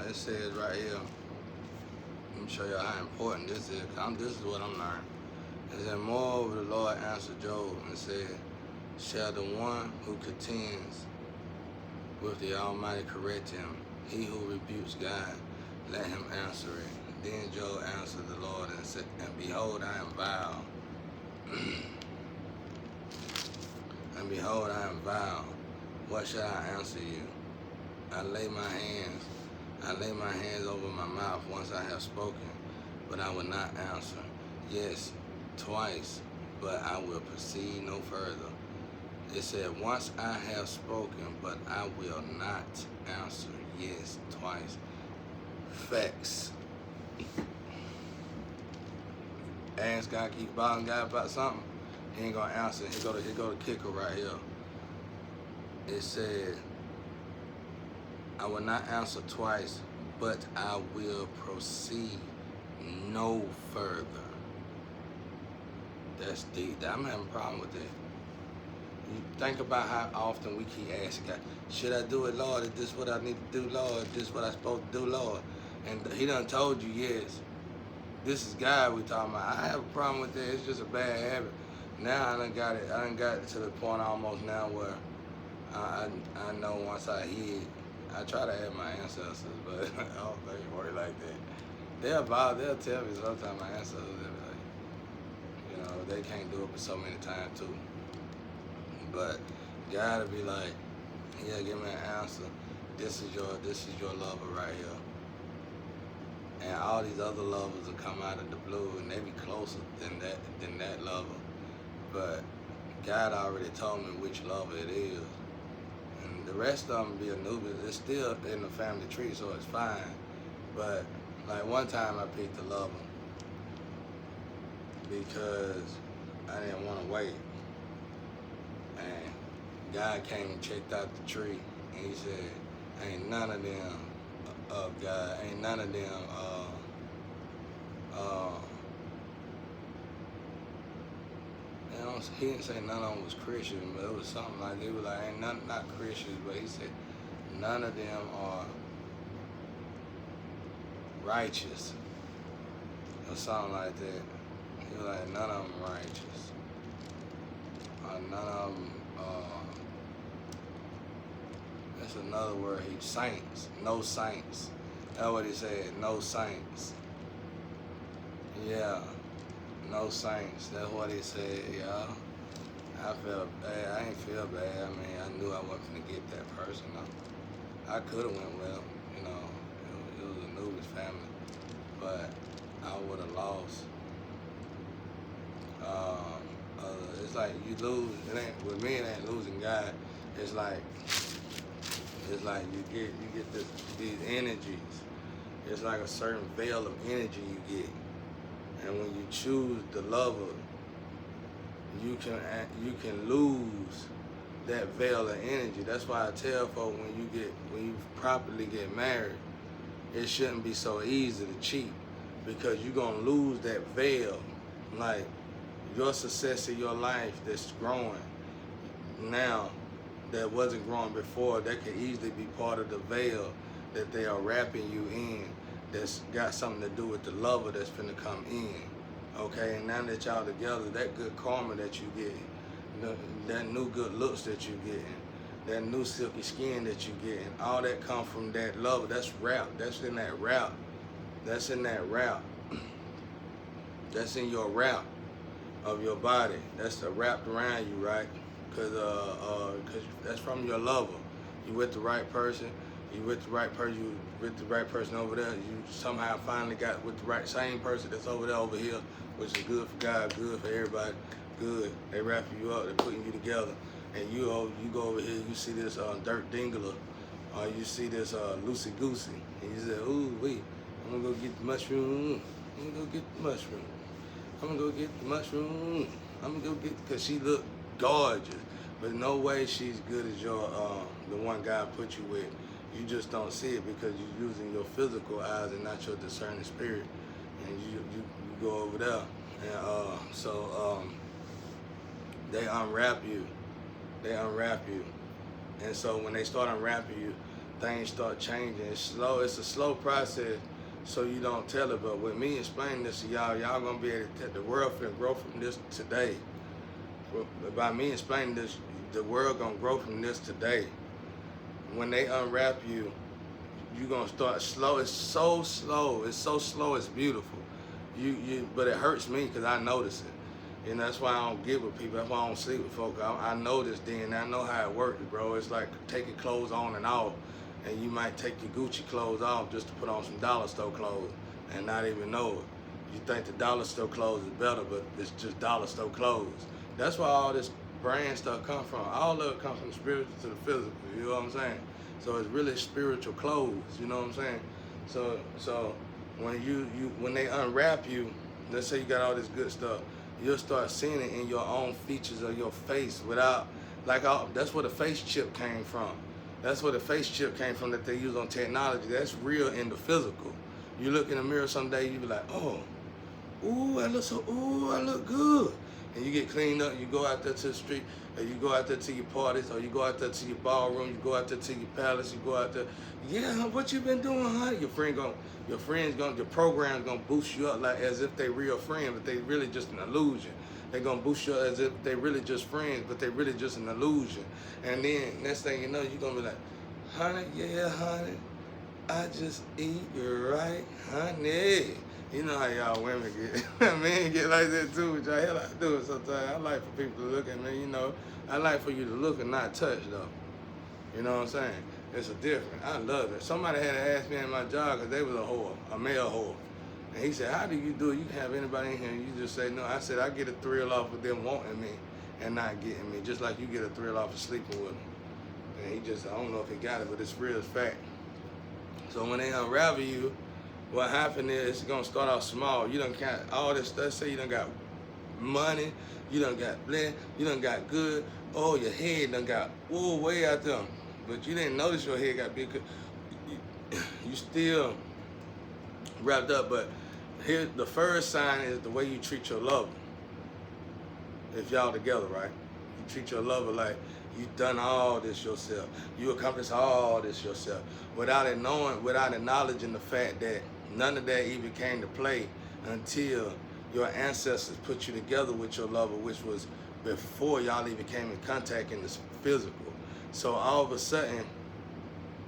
It says right here. Let me show you how important this is. This is what I'm learning. It said, moreover, the Lord answered Job and said, shall the one who contends with the Almighty correct him? He who rebukes God, let him answer it. Then Job answered the Lord and said, and behold, I am vile. And behold, I am vile. What shall I answer you? I lay my hands over my mouth once I have spoken, but I will not answer. Yes, twice, but I will proceed no further. It said, once I have spoken, but I will not answer. Yes, twice. Facts. Ask God, keep bothering God about something, he ain't gonna answer. Here go the kicker right here. It said, I will not answer twice, but I will proceed no further. That's deep. I'm having a problem with that. You think about how often we keep asking God, should I do it, Lord? Is this what I need to do, Lord? Is this what I'm supposed to do, Lord? And he done told you, yes. This is God we talking about. I have a problem with that. It's just a bad habit. Now I done got it to the point almost now where I know once I hear it, I try to have my ancestors, but I don't think it work like that. They'll tell me sometimes my ancestors, they'll be like, they can't do it for so many times too. But God will be like, yeah, give me an answer. This is your lover right here. And all these other lovers will come out of the blue and they be closer than that lover. But God already told me which lover it is. And the rest of them be Anubis. It's still in the family tree, so it's fine. But like one time I picked a lover because I didn't want to wait. And God came and checked out the tree and he said, ain't none of them of God, ain't none of them he didn't say none of them was Christian, but it was something like, they were like, ain't none, not Christians, but he said none of them are righteous or something like that. He was like, none of them righteous. None of them, that's another word, saints, no saints. That's what he said, no saints. Yeah, no saints, that's what he said, y'all. I felt bad, I ain't feel bad. I mean, I knew I wasn't gonna get that person. I could have went well, it was a Anubis family, but I would have lost. It's like you lose, with me it ain't losing God. It's like you get these energies. It's like a certain veil of energy you get. And when you choose the lover, you can lose that veil of energy. That's why I tell folks when you properly get married, it shouldn't be so easy to cheat because you're gonna lose that veil. Like your success in your life that's growing now that wasn't growing before, that could easily be part of the veil that they are wrapping you in that's got something to do with the lover that's finna come in. Okay, and now that y'all together, that good karma that you get, that new good looks that you getting, that new silky skin that you getting, all that come from that lover. That's route. That's in that route. That's in that route. That's in your route of your body. That's wrapped around you, right? Cause that's from your lover. You with the right person. You with the right person. You with the right person over there. You somehow finally got with the same person that's over here, which is good for God, good for everybody, good. They wrap you up. They're putting you together, and you go over here. You see this Dirk Dingler, or you see this Loosey Goosey, and you say, ooh wait, I'm gonna go get the mushroom. I'm gonna go get the mushroom. I'm gonna go get the mushroom. I'm gonna go get, cause she look gorgeous, but no way she's good as your the one God put you with. You just don't see it because you're using your physical eyes and not your discerning spirit, and you go over there, and so they unwrap you, and so when they start unwrapping you, things start changing. It's slow. It's a slow process, so you don't tell it. But with me explaining this to y'all, y'all gonna be able to, the world can grow from this today. By me explaining this, the world gonna grow from this today. When they unwrap you, you gonna start slow. It's so slow. It's so slow. It's beautiful. But it hurts me because I notice it. And that's why I don't get with people. That's why I don't sleep with folks. I know this then. I know how it works, bro. It's like taking clothes on and off. And you might take your Gucci clothes off just to put on some dollar store clothes and not even know it. You think the dollar store clothes is better, but it's just dollar store clothes. That's where all this brand stuff come from. All of it comes from the spiritual to the physical, you know what I'm saying? So it's really spiritual clothes, you know what I'm saying? So when when they unwrap you, let's say you got all this good stuff, you'll start seeing it in your own features of your face without, that's where the face chip came from. That's where the face chip came from that they use on technology. That's real in the physical. You look in the mirror someday, you be like, oh, ooh, I look good. And you get cleaned up, you go out there to the street, or you go out there to your parties, or you go out there to your ballroom, you go out there to your palace, you go out there, yeah, what you been doing, honey? Your program's gonna boost you up like as if they real friends, but they really just an illusion. They're gonna boost you up as if they really just friends, but they really just an illusion. And then next thing you know, you're gonna be like, honey, yeah, honey, I just eat you right, honey. You know how y'all women get. Men get like that too, which I hell I do it sometimes. I like for people to look at me, you know. I like for you to look and not touch though. You know what I'm saying? It's a difference. I love it. Somebody had to ask me in my job because they was a whore, a male whore. And he said, how do you do it? You can have anybody in here and you just say no. I said, I get a thrill off of them wanting me and not getting me, just like you get a thrill off of sleeping with them. And he just, I don't know if he got it, but it's real, it's fact. So when they unravel you, what happened is it's gonna start off small. You done got all this stuff. Say you done got money, you done got blend, you done got good. Oh, your head done got way out there. But you didn't notice your head got big. You still wrapped up. But here, the first sign is the way you treat your lover. If y'all together, right? You treat your lover like you've done all this yourself. You accomplished all this yourself without acknowledging the fact that none of that even came to play until your ancestors put you together with your lover, which was before y'all even came in contact in the physical. So all of a sudden,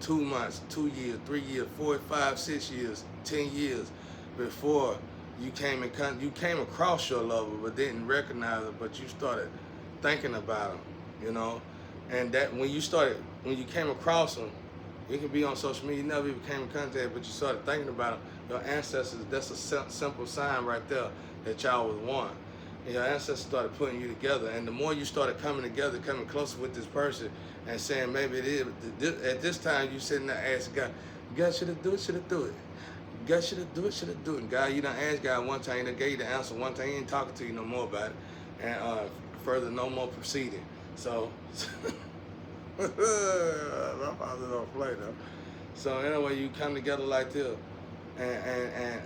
2 months, 2 years, 3 years, 4, 5, 6 years, 10 years before you came across your lover, but didn't recognize it, but you started thinking about him, you know. And that when you came across him, it could be on social media, you never even came in contact, but you started thinking about them. Your ancestors, that's a simple sign right there that y'all was one. And your ancestors started putting you together. And the more you started coming together, coming closer with this person and saying maybe it is, at this time you sitting there asking God should have do it. God should have do it. And God, you done asked God one time, he done gave you the answer one time, he ain't talking to you no more about it. And further, no more proceeding. So, my father don't play though. So anyway, you come together like this, and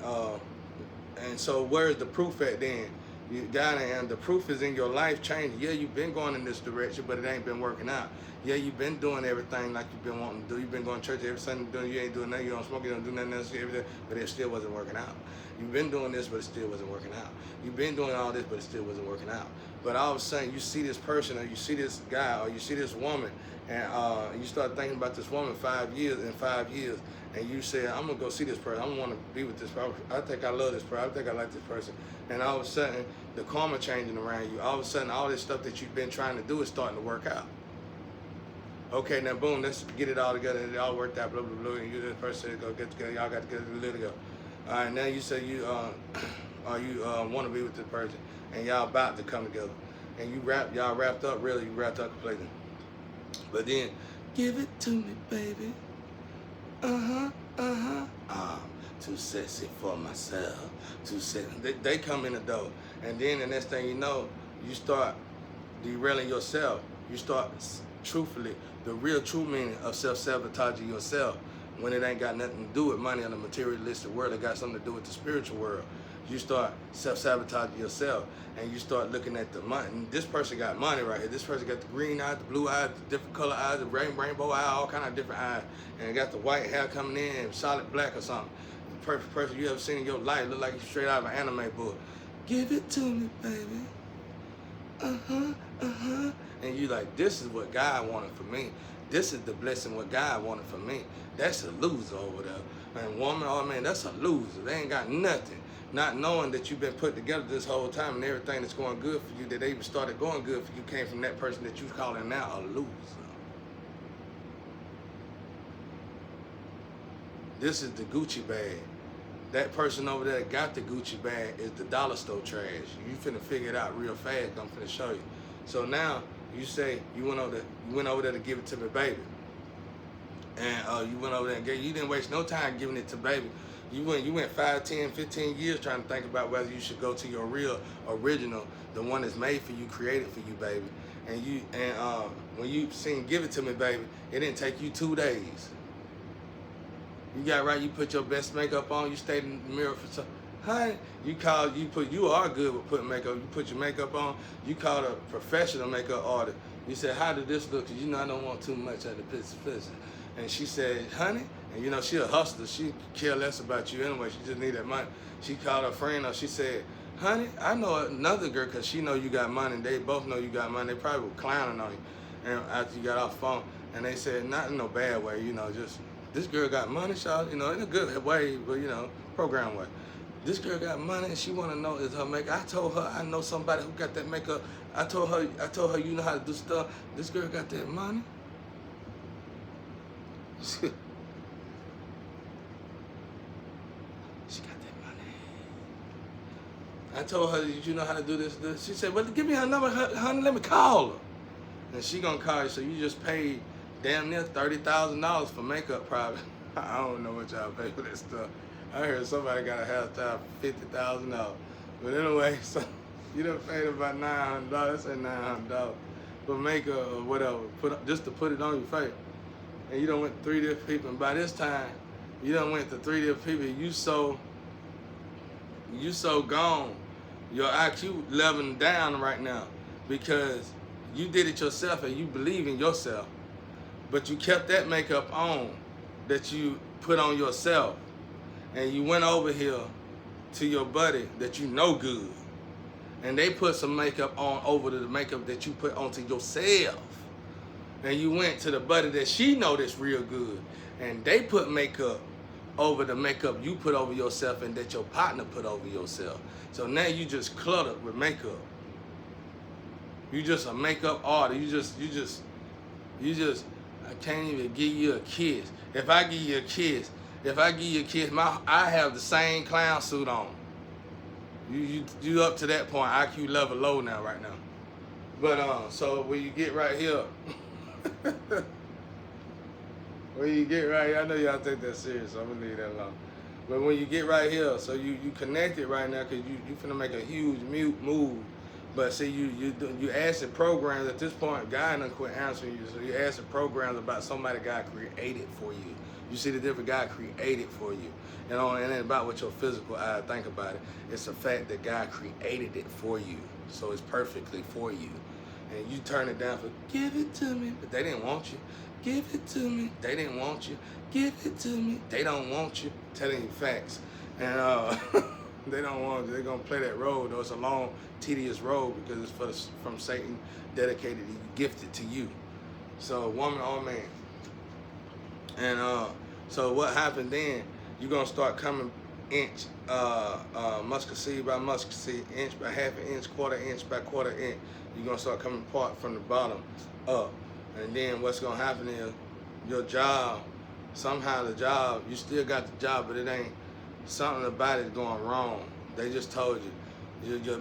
so where's the proof at then? You got it, and the proof is in your life changing. Yeah, you've been going in this direction, but it ain't been working out. Yeah, you've been doing everything like you've been wanting to do. You've been going to church every Sunday, you ain't doing nothing, you don't smoke, you don't do nothing else, everything, but it still wasn't working out. You've been doing this, but it still wasn't working out. You've been doing all this, but it still wasn't working out. But all of a sudden, you see this person, or you see this guy, or you see this woman, and you start thinking about this woman 5 years, and you say, I'm gonna go see this person, I'm gonna wanna be with this person, I think I love this person, I think I like this person. And all of a sudden, the karma changing around you. All of a sudden, all this stuff that you've been trying to do is starting to work out. Okay, now boom, let's get it all together, and it all worked out, blah, blah, blah, and you this person go get together, y'all got to get a little together. All right, now you say you want to be with this person, and y'all about to come together. And y'all wrapped up, really, you wrapped up completely. But then, give it to me, baby. Too sexy for myself. Too sexy. They come in the door. And then the next thing you know, you start derailing yourself. You start, truthfully, the real true meaning of self-sabotaging yourself when it ain't got nothing to do with money in the materialistic world. It got something to do with the spiritual world. you start self-sabotaging yourself, and you start looking at the money. And this person got money right here. This person got the green eyes, the blue eyes, the different color eyes, the rainbow eye, all kind of different eyes, and got the white hair coming in, solid black or something. The perfect person you ever seen in your life, look like you straight out of an anime book. Give it to me, baby. And you like, this is what God wanted for me. This is the blessing what God wanted for me. That's a loser over there. And woman, oh man, that's a loser. They ain't got nothing. Not knowing that you've been put together this whole time and everything that's going good for you, that they even started going good for you, came from that person that you calling now a loser. This is the Gucci bag. That person over there that got the Gucci bag is the dollar store trash. You finna figure it out real fast. I'm finna show you. So now you say you went over there to give it to me, baby. And you went over there and you didn't waste no time giving it to baby. You went 5, 10, 15 years trying to think about whether you should go to your real original, the one that's made for you, created for you, baby. And when you seen Give It To Me, baby, it didn't take you 2 days. You got right, you put your best makeup on, you stayed in the mirror for some, honey, you are good with putting makeup. You put your makeup on, you called a professional makeup artist. You said, how did this look? Cause you know I don't want too much of the pizza. And she said, honey, and you know she a hustler. She care less about you anyway. She just need that money. She called her friend up. She said, honey, I know another girl, cause she know you got money. They both know you got money. They probably were clowning on you. And after you got off the phone, and they said, not in no bad way, you know, just, this girl got money, child, you know, in a good way, but you know, program way. This girl got money and she wanna know is her makeup. I told her I know somebody who got that makeup. I told her you know how to do stuff. This girl got that money. She got that money. I told her, you know how to do this. She said, well, give me her number, honey, let me call her. And she gonna call you, so you just paid damn near $30,000 for makeup probably. I don't know what y'all pay for that stuff. I heard somebody got a hairstyle for $50,000. But anyway, so you done paid about $900, let's say $900 for makeup or whatever, just to put it on your face. And you done went to 3 different people, and by this time, you done went to 3 different people, you so gone. Your IQ leveling down right now because you did it yourself and you believe in yourself. But you kept that makeup on that you put on yourself, and you went over here to your buddy that you know good, and they put some makeup on over to the makeup that you put onto yourself. And you went to the buddy that she know that's real good, and they put makeup over the makeup you put over yourself and that your partner put over yourself. So now you just cluttered with makeup. You just a makeup artist. You just I can't even give you a kiss. If I give you a kiss, I have the same clown suit on. You up to that point, IQ level low now, right now. But so when you get right here, I know y'all take that serious, so I'm gonna leave that alone. But when you get right here, so you connected right now, cause you finna make a huge move. But see, you asking programs at this point, God done quit answering you. So you asking programs about somebody God created for you. You see the different God created for you. And it ain't about what your physical eye think about it. It's the fact that God created it for you. So it's perfectly for you. And you turn it down for, give it to me. But they didn't want you. Give it to me. They didn't want you. Give it to me. They don't want you. Telling you facts. And they don't want you. They're going to play that road, though. It's a long, tedious road because it's from Satan, dedicated, gifted to you. So, woman or man. And so what happened then, you're going to start coming inch, mustard seed by mustard seed, inch by half an inch, quarter inch by quarter inch. You're going to start coming apart from the bottom up. And then what's going to happen is your job, somehow the job, you still got the job, but it ain't, something about it going wrong. They just told you.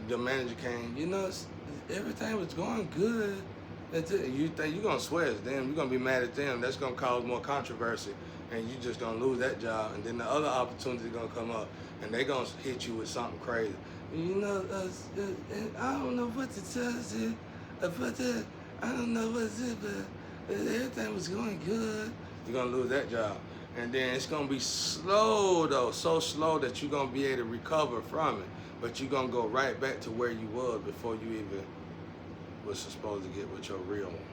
Your manager came, you know, everything was going good. You think you're going to swear it's them. You're going to be mad at them. That's going to cause more controversy. And you're just going to lose that job. And then the other opportunity going to come up. And they're going to hit you with something crazy. You know, I don't know what to tell you. But I don't know what's it, but everything was going good. You're going to lose that job. And then it's gonna be slow though, so slow that you're gonna be able to recover from it. But you're gonna go right back to where you was before you even was supposed to get with your real one.